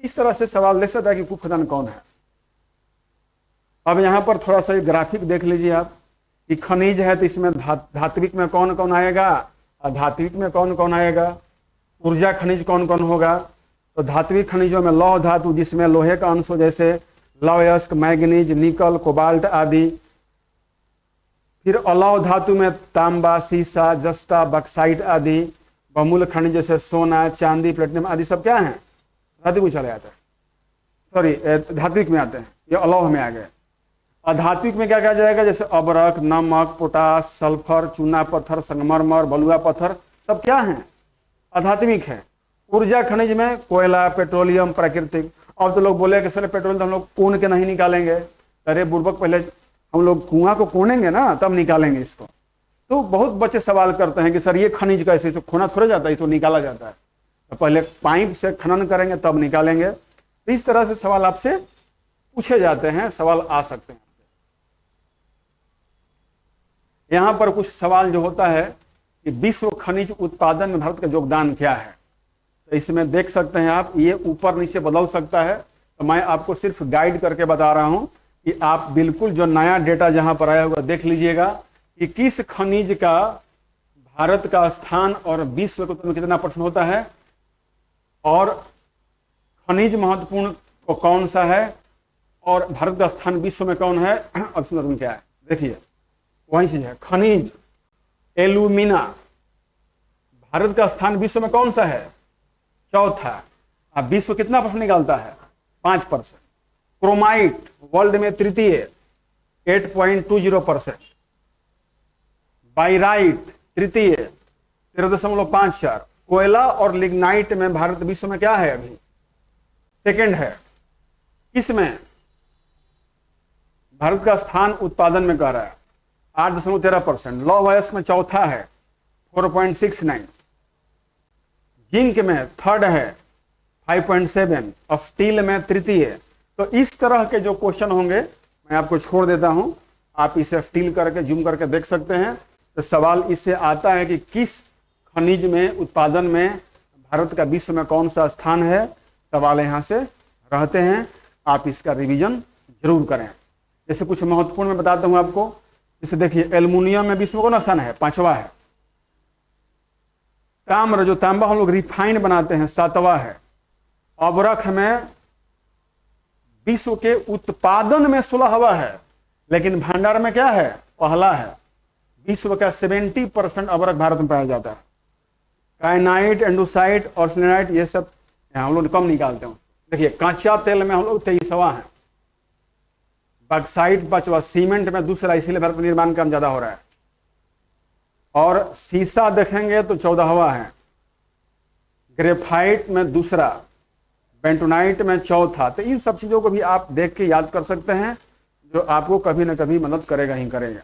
इस तरह से सवाल ले सकता है कि कूप खदान कौन है। अब यहाँ पर थोड़ा सा ग्राफिक देख लीजिए आप कि खनिज है तो इसमें धात्विक में कौन कौन आएगा, अधात्विक में कौन कौन आएगा, ऊर्जा खनिज कौन कौन होगा। तो धात्विक खनिजों में लौह धातु जिसमें लोहे का अंश हो, जैसे लौह अयस्क, मैग्नीज, निकल, कोबाल्ट आदि। फिर अलौह धातु में तांबा, सीसा, जस्ता, बक्साइट आदि। बहुमूल्य खनिज जैसे सोना, चांदी, प्लेटिनम आदि सब क्या है, धात्विक में चले जाते हैं, सॉरी धात्विक में आते हैं, ये अलौह में आ गए। अधात्विक में क्या कहा जाएगा, जैसे अबरक, नमक, पोटास, सल्फर, चूना पत्थर, संगमरमर, बलुआ पत्थर सब क्या है, अधात्विक है। ऊर्जा खनिज में कोयला, पेट्रोलियम, प्राकृतिक। अब तो लोग बोले कि सर पेट्रोल तो हम लोग कोन के नहीं निकालेंगे, अरे बुर्बक पहले हम लोग कुआं को कोनेंगे ना तब निकालेंगे इसको। तो बहुत बच्चे सवाल करते हैं कि सर ये खनिज कैसे, इसे खोना थोड़ा जाता है, तो निकाला जाता है, तो पहले पाइप से खनन करेंगे तब निकालेंगे। तो इस तरह से सवाल आपसे पूछे जाते हैं, सवाल आ सकते हैं। यहाँ पर कुछ सवाल जो होता है कि विश्व खनिज उत्पादन में भारत का योगदान क्या है, तो इसमें देख सकते हैं आप, ये ऊपर नीचे बदल सकता है। तो मैं आपको सिर्फ गाइड करके बता रहा हूं कि आप बिल्कुल जो नया डेटा जहां पर आया होगा देख लीजिएगा कि किस खनिज का भारत का स्थान और विश्व में कितना परसेंट होता है, और खनिज महत्वपूर्ण को कौन सा है, और भारत का स्थान विश्व में कौन है। अब सुन क्या है, देखिए वही चीज है, खनिज एल्यूमिना भारत का स्थान विश्व में कौन सा है, चौथा। अब विश्व कितना परसेंट निकालता है, 5%। क्रोमाइट वर्ल्ड में तृतीय, 8.20%। बाइराइट तृतीय, 13.54। कोयला और लिग्नाइट में भारत विश्व में क्या है, अभी सेकंड है। किसमें, भारत का स्थान उत्पादन में कह रहा है, 8.13%। लौह अयस्क में चौथा है 4.69, जिंक में थर्ड है 5.7 और स्टील में तृतीय। तो इस तरह के जो क्वेश्चन होंगे मैं आपको छोड़ देता हूं, आप इसे स्टील करके जूम करके देख सकते हैं। तो सवाल इससे आता है कि किस खनिज में उत्पादन में भारत का विश्व में कौन सा स्थान है, सवाल यहां से रहते हैं। आप इसका रिवीजन जरूर करें। जैसे कुछ महत्वपूर्ण मैं बताता हूं आपको। जैसे देखिए, एल्युमिनियम में विश्व कौन सा स्थान है, 5वां है। ताम्र, जो तांबा हम लोग रिफाइन बनाते हैं, 7वां है। अबरख में विश्व के उत्पादन में 16वां है, लेकिन भंडार में क्या है, पहला है। विश्व का 70% अबरख भारत में पाया जाता है। काइनाइट, एंडोसाइट और सिलेनाइट, ये सब हम लोग कम निकालते हैं। देखिए, कच्चा तेल में हम लोग 23वां है। बॉक्साइट 5वां, सीमेंट में दूसरा, इसीलिए भारत में निर्माण काम ज्यादा हो रहा है। और सीसा देखेंगे तो 14वां है। ग्रेफाइट में दूसरा, बेंटोनाइट में चौथा। तो इन सब चीजों को भी आप देख के याद कर सकते हैं, जो आपको कभी ना कभी मदद करेगा ही करेगा।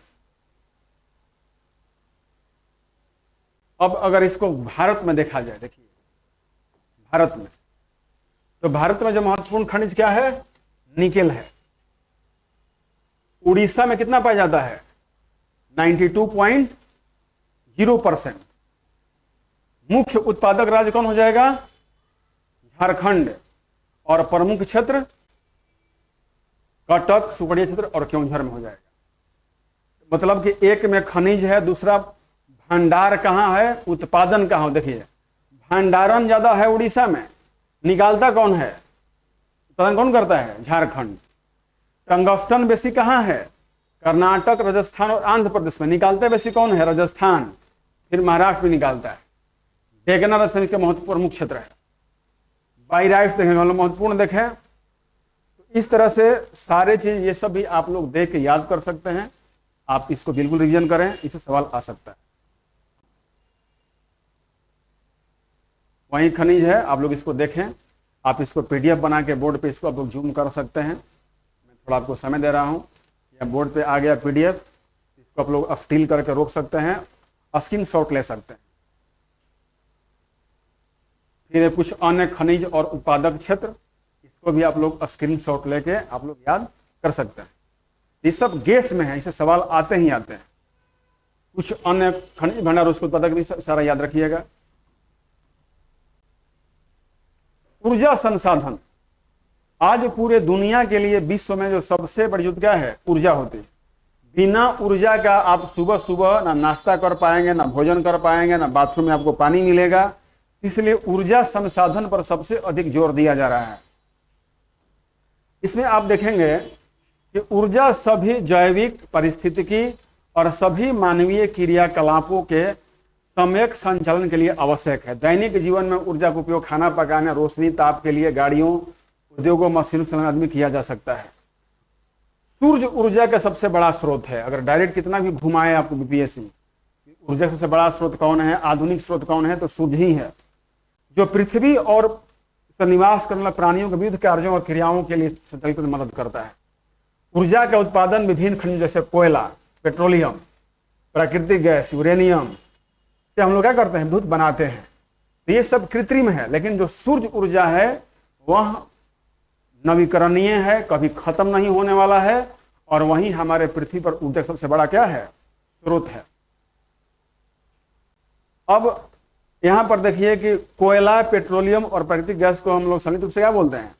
अब अगर इसको भारत में देखा जाए, देखिए भारत में, तो भारत में जो महत्वपूर्ण खनिज क्या है, निकेल है। उड़ीसा में कितना पाया जाता है, 92.0%। मुख्य उत्पादक राज्य कौन हो जाएगा, झारखंड। और प्रमुख क्षेत्र कटक, सुकड़िया क्षेत्र और केवंझर में हो जाएगा। मतलब कि एक में खनिज है, दूसरा भंडार कहां है, उत्पादन कहां हो। देखिए, भंडारण ज्यादा है उड़ीसा में, निकालता कौन है, उत्पादन कौन करता है, झारखंड। टंगस्टन बेसी कहां है, कर्नाटक, राजस्थान और आंध्र प्रदेश में। निकालते बेसी कौन है, राजस्थान। फिर महाराष्ट्र भी निकालता है। डेगना राजस्थान के महत्वपूर्ण प्रमुख क्षेत्र है। बाइराइट देखेंगे, हम लोग महत्वपूर्ण देखें। तो इस तरह से सारे चीज ये सब भी आप लोग देख के याद कर सकते हैं। आप इसको बिल्कुल रिवीजन करें, इससे सवाल आ सकता है। वही खनिज है, आप लोग इसको देखें। आप इसको पीडीएफ बना के बोर्ड पे इसको आप लोग जूम कर सकते हैं। मैं थोड़ा आपको समय दे रहा हूं। या बोर्ड पे आ गया पीडीएफ, इसको आप लोग स्टील करके रोक सकते हैं, स्क्रीनशॉट ले सकते हैं। फिर कुछ अन्य खनिज और उत्पादक क्षेत्र, इसको भी आप लोग स्क्रीनशॉट लेके आप लोग याद कर सकते हैं। ये सब गैस में है, इसे सवाल आते ही आते हैं। कुछ अन्य खनिज भंडार, उसको उत्पादक भी सारा याद रखिएगा। ऊर्जा संसाधन, आज पूरे दुनिया के लिए विश्व में जो सबसे बड़ी युद्ध क्या है, ऊर्जा होती है। बिना ऊर्जा का आप सुबह सुबह ना नाश्ता कर पाएंगे, ना भोजन कर पाएंगे, ना बाथरूम में आपको पानी मिलेगा। इसलिए ऊर्जा संसाधन पर सबसे अधिक जोर दिया जा रहा है। इसमें आप देखेंगे कि ऊर्जा सभी जैविक, पारिस्थितिकी और सभी मानवीय क्रियाकलापों के सम्यक संचालन के लिए आवश्यक है। दैनिक जीवन में ऊर्जा का उपयोग खाना पकाने, रोशनी, ताप के लिए, गाड़ियों, उद्योगों, मशीनों चलाने आदमी किया जा सकता है। सूर्य ऊर्जा का सबसे बड़ा स्रोत है। अगर डायरेक्ट कितना भी घुमाए आपको बीपीएससी, ऊर्जा का सबसे बड़ा स्रोत कौन है, आधुनिक स्रोत कौन है, तो सूर्य ही है, जो पृथ्वी और निवास करने वाले प्राणियों के विविध कार्यों और क्रियाओं के लिए संचालित में मदद करता है। ऊर्जा का उत्पादन विभिन्न खनिज जैसे कोयला, पेट्रोलियम, प्राकृतिक गैस, यूरेनियम से हम लोग क्या करते हैं, विद्युत बनाते हैं। तो ये सब कृत्रिम है, लेकिन जो सूर्य ऊर्जा है वह नवीकरणीय है, कभी खत्म नहीं होने वाला है, और वही हमारे पृथ्वी पर ऊर्जा सबसे बड़ा क्या है, स्रोत है। अब यहां पर देखिए कि कोयला, पेट्रोलियम और प्राकृतिक गैस को हम लोग संयुक्त रूप से क्या बोलते हैं,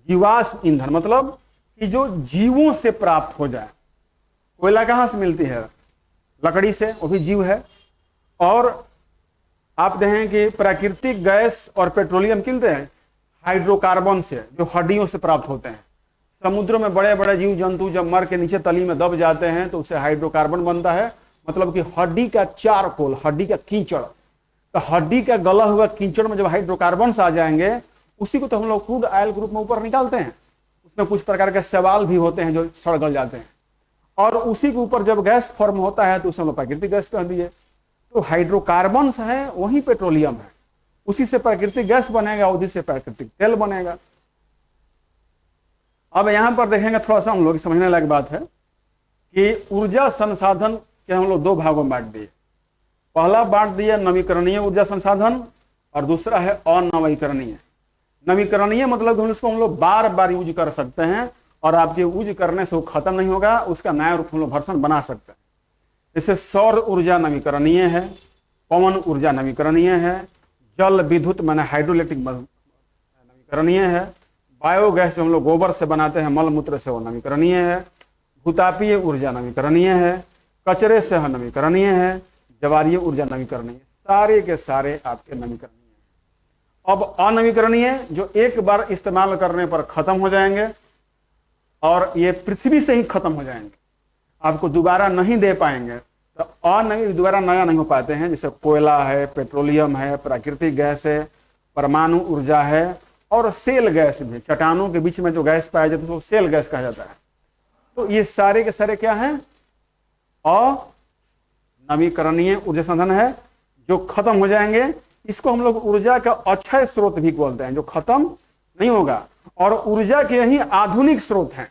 जीवाश्म ईंधन। मतलब कि जो जीवों से प्राप्त हो जाए। कोयला कहां से मिलती है, लकड़ी से, वो भी जीव है। और आप देखें कि प्राकृतिक गैस और पेट्रोलियम किनते हैं, हाइड्रोकार्बन से, जो हड्डियों से प्राप्त होते हैं। समुद्रों में बड़े बड़े जीव जंतु जब मर के नीचे तली में दब जाते हैं तो उससे हाइड्रोकार्बन बनता है। मतलब कि हड्डी का चारकोल, हड्डी का कीचड़, तो हड्डी का गला हुआ कीचड़ में जब हाइड्रोकार्बन आ जाएंगे, उसी को तो हम लोग क्रूड ऑयल के रूप में ऊपर निकालते हैं। उसमें कुछ प्रकार के शैवाल भी होते हैं जो सड़ गल जाते हैं, और उसी के ऊपर जब गैस फॉर्म होता है तो उसे हम लोग प्राकृतिक गैस कह दिए। तो हाइड्रोकार्बन है वही पेट्रोलियम है, उसी से प्राकृतिक गैस बनेगा, उसी से प्राकृतिक तेल बनेगा। अब यहां पर देखेंगे, थोड़ा सा हम लोग समझने लायक बात है कि ऊर्जा संसाधन के हम लोग दो भागों में बांट दिए। पहला बांट दिया नवीकरणीय ऊर्जा संसाधन और दूसरा है अनवीकरणीय। नवीकरणीय मतलब कि उसको हम लोग बार बार यूज कर सकते हैं और आपके यूज करने से वो खत्म नहीं होगा, उसका नया रूप हम लोग वर्जन बना सकते हैं। जैसे सौर ऊर्जा नवीकरणीय है, पवन ऊर्जा नवीकरणीय है, जल विद्युत माने हाइड्रोइलेक्ट्रिक नवीकरणीय है, बायोगैस जो हम लोग गोबर से बनाते हैं मल मूत्र से वो नवीकरणीय है, भूतापीय ऊर्जा नवीकरणीय है, कचरे से नवीकरणीय है, ज्वारीय ऊर्जा नवीकरणीय, सारे के सारे आपके नवीकरणीय हैं। अब अनवीकरणीय जो एक बार इस्तेमाल करने पर खत्म हो जाएंगे और ये पृथ्वी से ही खत्म हो जाएंगे, आपको दोबारा नहीं दे पाएंगे, तो दोबारा नया नहीं हो पाते हैं। जैसे कोयला है, पेट्रोलियम है, प्राकृतिक गैस है, परमाणु ऊर्जा है और सेल गैस भी। चट्टानों के बीच में जो गैस पाया जाता है उसको सेल गैस कहा जाता है। तो ये सारे के सारे क्या हैं? अनवीकरणीय ऊर्जा संसाधन है जो खत्म हो जाएंगे। इसको हम लोग ऊर्जा का अक्षय स्रोत भी बोलते हैं, जो खत्म नहीं होगा। और ऊर्जा के यही आधुनिक स्रोत हैं,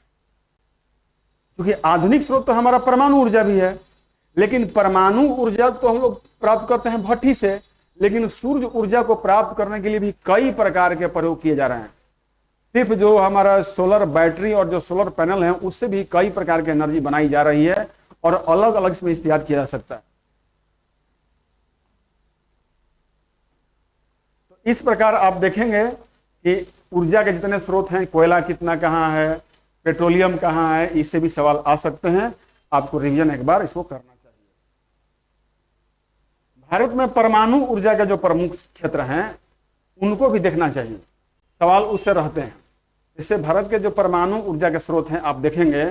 क्योंकि आधुनिक स्रोत तो हमारा परमाणु ऊर्जा भी है, लेकिन परमाणु ऊर्जा तो हम लोग प्राप्त करते हैं भट्टी से, लेकिन सूर्य ऊर्जा को प्राप्त करने के लिए भी कई प्रकार के प्रयोग किए जा रहे हैं। सिर्फ जो हमारा सोलर बैटरी और जो सोलर पैनल है उससे भी कई प्रकार की एनर्जी बनाई जा रही है और अलग अलग इसमें इस्तेमाल किया जा सकता है। तो इस प्रकार आप देखेंगे कि ऊर्जा के जितने स्रोत हैं, कोयला कितना कहाँ है, पेट्रोलियम कहाँ है, इससे भी सवाल आ सकते हैं। आपको रिवीजन एक बार इसको करना चाहिए। भारत में परमाणु ऊर्जा के जो प्रमुख क्षेत्र हैं उनको भी देखना चाहिए, सवाल उससे रहते हैं। इससे भारत के जो परमाणु ऊर्जा के स्रोत हैं आप देखेंगे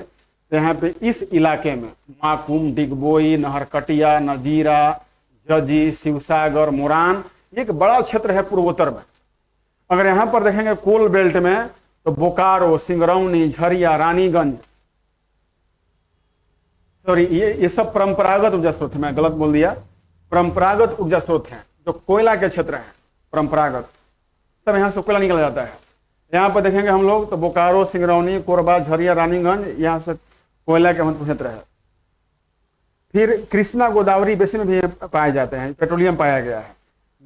तो यहाँ पे इस इलाके में माकूम, डिगबोई, नहरकटिया, नजीरा, जजी, शिवसागर, मोरान, एक बड़ा क्षेत्र है पूर्वोत्तर में। अगर यहाँ पर देखेंगे कोल बेल्ट में तो बोकारो, सिंगरौनी, झरिया, रानीगंज, सॉरी ये सब परंपरागत ऊर्जा स्रोत है, मैं गलत बोल दिया, परंपरागत ऊर्जा स्रोत हैं जो कोयला के क्षेत्र हैं। परंपरागत सब यहाँ से कोयला निकल जाता है। यहाँ पर देखेंगे हम लोग तो बोकारो, सिंगरौनी, कोरबा, झरिया, रानीगंज, यहाँ से कोयला के महत्वपूर्ण क्षेत्र है। फिर कृष्णा गोदावरी बेसिन में भी पाए जाते हैं, पेट्रोलियम पाया गया है।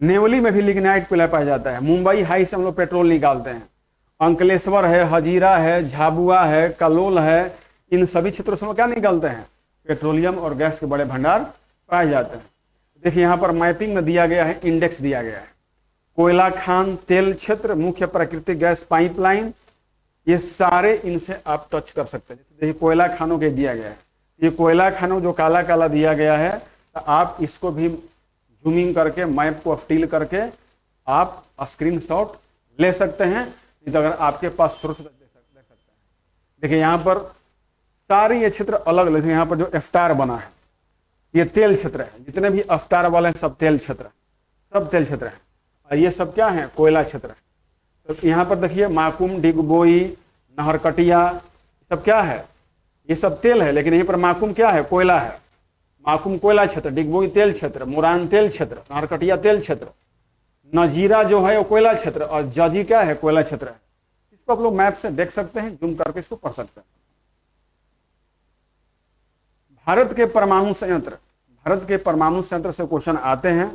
नेवली में भी लिग्नाइट कोयला पाया जाता है। मुंबई हाई से हम लोग पेट्रोल निकालते हैं। अंकलेश्वर है, हजीरा है, झाबुआ है, कलोल है, इन सभी क्षेत्रों से हम लोग क्या निकालते हैं? पेट्रोलियम और गैस के बड़े भंडार पाए जाते हैं। देखिए यहाँ पर मैपिंग में दिया गया है, इंडेक्स दिया गया है। कोयला खान, तेल क्षेत्र, मुख्य प्राकृतिक गैस पाइपलाइन, ये सारे इनसे आप टच कर सकते हैं। जैसे देखिए कोयला खानों के दिया गया है, ये कोयला खानों जो काला काला दिया गया है, तो आप इसको भी जूमिंग करके मैप को अपटील करके आप स्क्रीनशॉट ले सकते हैं, नहीं तो अगर आपके पास स्रोत देख सकते हैं। देखिए यहाँ पर सारे ये क्षेत्र अलग अलग है। यहाँ पर जो एफ्टार बना है ये तेल क्षेत्र है, जितने भी अफ्तार वाले हैं सब तेल क्षेत्र है, सब तेल क्षेत्र है। और ये सब क्या है? कोयला क्षेत्र है। तो यहाँ पर देखिए माकूम, डिगबोई, नहरकटिया, सब क्या है? ये सब तेल है, लेकिन यहीं पर माकूम क्या है? कोयला है। माकूम कोयला क्षेत्र, डिगबोई तेल क्षेत्र, मोरान तेल क्षेत्र, नहरकटिया तेल क्षेत्र, नजीरा जो है वो कोयला क्षेत्र और जजी क्या है? कोयला क्षेत्र है। इसको आप लोग मैप से देख सकते हैं, जूम करके इसको पढ़ सकते हैं। भारत के परमाणु संयंत्र, भारत के परमाणु संयंत्र से क्वेश्चन आते हैं,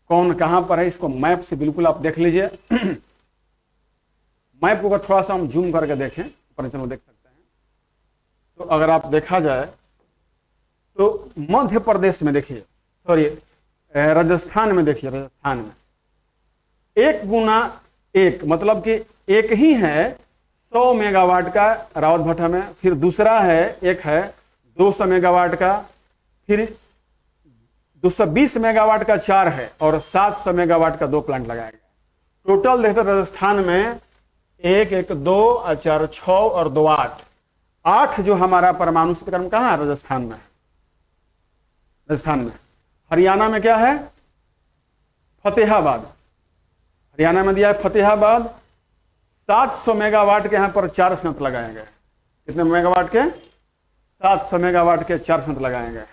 कौन कहां पर है इसको मैप से बिल्कुल आप देख लीजिए। मैप को अगर थोड़ा सा हम जूम करके देखें परिचय देख सकते हैं। तो अगर आप देखा जाए तो मध्य प्रदेश में देखिए, सॉरी राजस्थान में देखिए, राजस्थान में 1x1 मतलब कि एक ही है 100 मेगावाट का रावत भट्टा में, फिर दूसरा है एक है 200 मेगावाट का, फिर 220 मेगावाट का 4 है और 700 मेगावाट का 2 प्लांट लगाया गया। टोटल देखते राजस्थान में 1, 1, 2, 4, 6 और 2, 8 जो हमारा परमाणु कार्यक्रम कहाँ है? राजस्थान में। राजस्थान में। हरियाणा में क्या है? फतेहाबाद। हरियाणा में दिया है फतेहाबाद। 700 मेगावाट के यहाँ पर 4 संयंत्र लगाए गए। कितने मेगावाट के? 700 मेगावाट के 4 संयंत्र लगाए गए।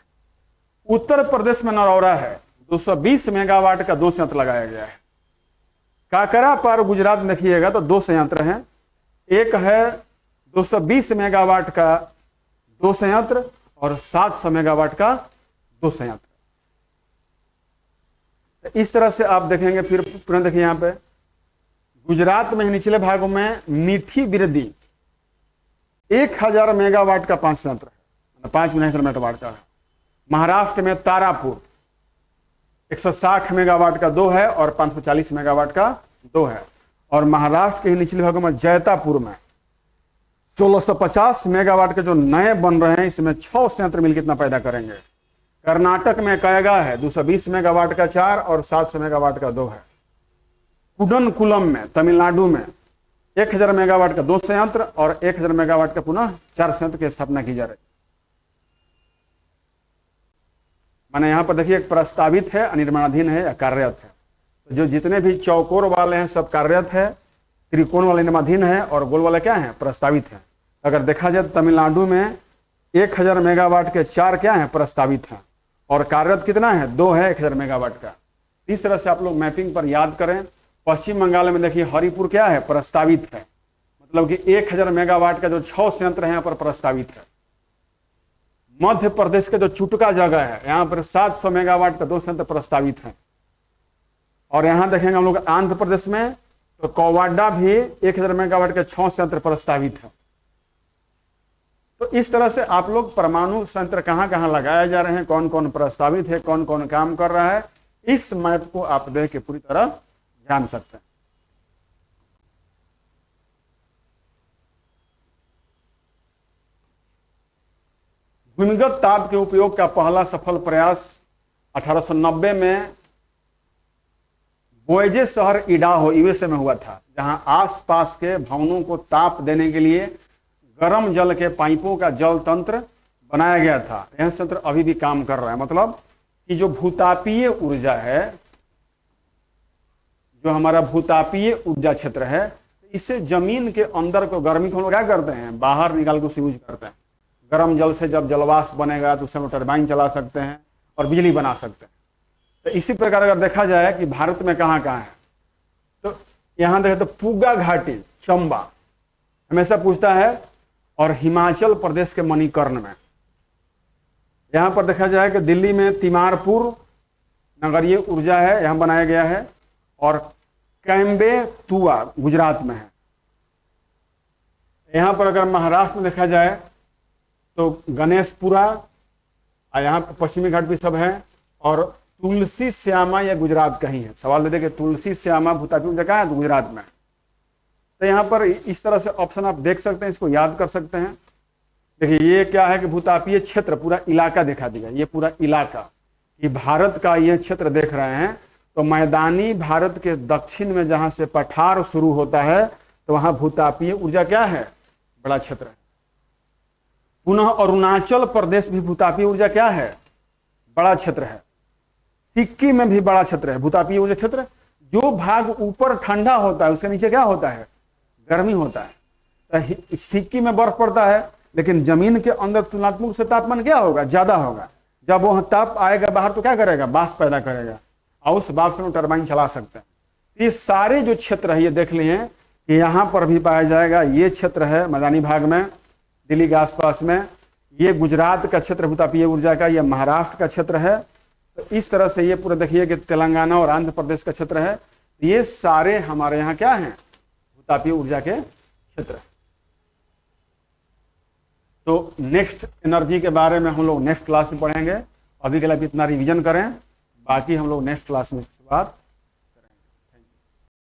उत्तर प्रदेश में नरौरा है, 220 मेगावाट का 2 संयंत्र लगाया गया है। काकरा पार गुजरात में देखिएगा तो 2 संयंत्र हैं। एक है 220 मेगावाट का 2 संयंत्र और 700 मेगावाट का दो संयंत्र। तो इस तरह से आप देखेंगे। फिर पुनः देखिए यहाँ पे गुजरात में निचले भागों में मीठी बिरदी 1000 मेगावाट का 5 संयंत्र है, 5 मेगावाट का है। महाराष्ट्र में तारापुर 160 मेगावाट का 2 है और 540 मेगावाट का 2 है। और महाराष्ट्र के निचले भागों में जैतापुर में 1650 मेगावाट के जो नए बन रहे हैं, इसमें 6 संयंत्र मिलकर कितना पैदा करेंगे। कर्नाटक में कयगा है 220 मेगावाट का 4 और 700 मेगावाट का 2 है। कुडनकुलम में तमिलनाडु में 1000 मेगावाट का 2 संयंत्र और 1000 मेगावाट का पुनः 4 संयंत्र की स्थापना की जा रही है। माने यहां पर देखिए एक प्रस्तावित है, अनिर्माणाधीन है या कार्यरत है। तो जो जितने भी चौकोर वाले हैं सब कार्यरत है, त्रिकोण वाले निर्माणाधीन है और गोल वाले क्या है, प्रस्तावित है। अगर देखा जाए तो तमिलनाडु में 1000 मेगावाट के 4 क्या है, प्रस्तावित हैं और कार्यरत कितना है, 2 है 1000 मेगावाट का। इस तरह से आप लोग मैपिंग पर याद करें। पश्चिम बंगाल में देखिए हरिपुर क्या है, प्रस्तावित है, मतलब कि 1000 मेगावाट का जो 6 संयंत्र है यहाँ पर प्रस्तावित है। मध्य प्रदेश के जो चुटका जगह है यहाँ पर 700 मेगावाट का 2 संयंत्र प्रस्तावित है। और यहां देखेंगे हम लोग आंध्र प्रदेश में तो कोवाडा भी 1000 मेगावाट के 6 संयंत्र प्रस्तावित है। तो इस तरह से आप लोग परमाणु संयंत्र कहां कहां लगाए जा रहे हैं, कौन कौन प्रस्तावित है, कौन कौन काम कर रहा है, इस मैप को आप देख के पूरी तरह जान सकते हैं। भूमिगत ताप के उपयोग का पहला सफल प्रयास 1890 में बोएजे शहर इडाहो यूएसए में हुआ था, जहां आसपास के भवनों को ताप देने के लिए गर्म जल के पाइपों का जल तंत्र बनाया गया था। यह तंत्र अभी भी काम कर रहा है। मतलब कि जो भूतापीय ऊर्जा है, जो हमारा भूतापीय ऊर्जा क्षेत्र है, इसे जमीन के अंदर को गर्मी को हम लोग क्या करते हैं, बाहर निकाल के उसे यूज करते हैं। गर्म जल से जब जलवाष्प बनेगा तो उससे हम टरबाइन चला सकते हैं और बिजली बना सकते हैं। तो इसी प्रकार अगर देखा जाए कि भारत में कहाँ कहाँ है, तो यहां देखें तो पूगा घाटी चंबा हमेशा पूछता है, और हिमाचल प्रदेश के मणिकर्ण में। यहां पर देखा जाए कि दिल्ली में तिमारपुर नगरीय ऊर्जा है, यहां बनाया गया है। और कैम्बे तुआ गुजरात में है। यहां पर अगर महाराष्ट्र में देखा जाए तो गणेशपुरा, यहाँ पश्चिमी घाट भी सब है। और तुलसी श्यामा या गुजरात का ही है। सवाल दे दे कि तुलसी श्यामा भूतापीय ऊर्जा कहाँ है, तो गुजरात में। तो यहाँ पर इस तरह से ऑप्शन आप देख सकते हैं, इसको याद कर सकते हैं। देखिए ये क्या है कि भूतापीय क्षेत्र पूरा इलाका दिखा दिया, ये पूरा इलाका, ये भारत का ये क्षेत्र देख रहे हैं। तो मैदानी भारत के दक्षिण में जहां से पठार शुरू होता है तो वहां भूतापीय ऊर्जा क्या है, बड़ा क्षेत्र है। पुनः अरुणाचल प्रदेश भी भूतापीय ऊर्जा क्या है, बड़ा क्षेत्र है। सिक्किम में भी बड़ा क्षेत्र है भूतापीय ऊर्जा क्षेत्र। जो भाग ऊपर ठंडा होता है उसके नीचे क्या होता है, गर्मी होता है। तो सिक्किम में बर्फ पड़ता है, लेकिन जमीन के अंदर तुलनात्मक से तापमान क्या होगा, ज्यादा होगा। जब वह ताप आएगा बाहर तो क्या करेगा, वाष्प पैदा करेगा और उस वाष्प से टरबाइन चला सकते हैं। ये सारे जो क्षेत्र है ये देख लिए कि यहाँ पर भी पाया जाएगा। ये क्षेत्र है मैदानी भाग में दिल्ली के आसपास में, ये गुजरात का क्षेत्र भूतापीय ऊर्जा का, ये महाराष्ट्र का क्षेत्र है। तो इस तरह से ये पूरा देखिए कि तेलंगाना और आंध्र प्रदेश का क्षेत्र है। ये सारे हमारे यहाँ क्या हैं, भूतापीय ऊर्जा के क्षेत्र। तो नेक्स्ट एनर्जी के बारे में हम लोग नेक्स्ट क्लास में पढ़ेंगे। अभी के लिए इतना रिवीजन करें, बाकी हम लोग नेक्स्ट क्लास में इसके बाद